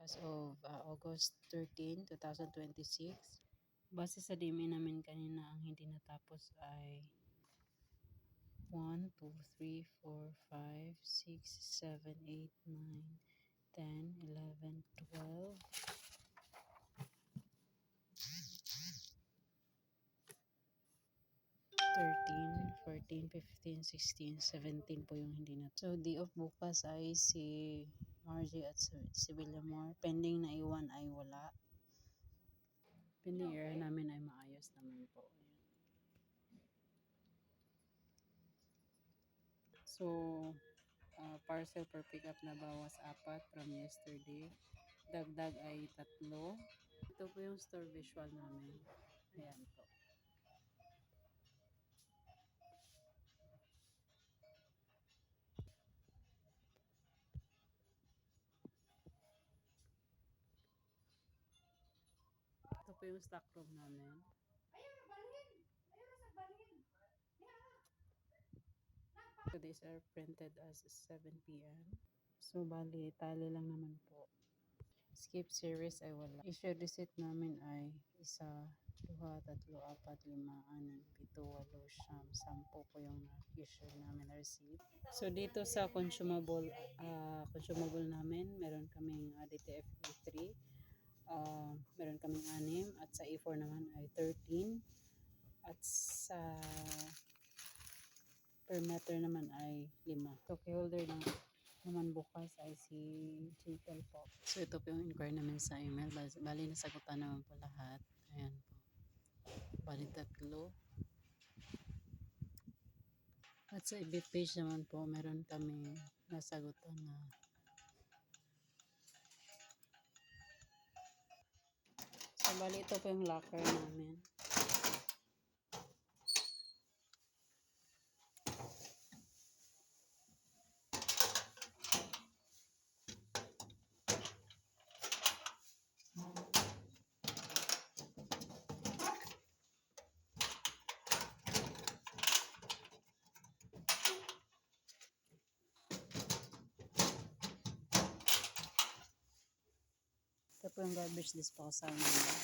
as of August 13, 2026. Base sa DMA namin kanina, ang hindi natapos ay 1, 2, 3, 4, 5, 6, 7, 8, 9, 10, 11, 12, 13, 14, 15, 16, 17 po yung hindi na. So, day off bukas ay si Margie at si Villamor. Pending na iwan ay wala. Pending area namin ay maayos naman po. So, parcel per pickup na bawas 4 from yesterday. Dagdag ay 3. Ito po yung store visual namin. Ayan po. Ito po yung stock room namin. So these are printed as 7 p.m. So bali, tali lang naman po. Skip series ay wala. Issue receipt namin ay 1, 2, 3, 4, 5, 6, 7, 8, 9, 10 po yung issue namin na receipt. So dito sa consumable namin, meron kaming DTF E3, meron kaming 6, at sa E4 naman ay 13, at sa per meter naman ay 5. So key holder naman bukas ay si Jekyll po. So ito po yung inquiry namin sa email. Bali nasagutan naman po lahat. Ayan po. Bali 3. At sa FB page naman po, meron kami nasagutan na. So bali ito po yung locker namin. Ito po yung garbage disposal namin.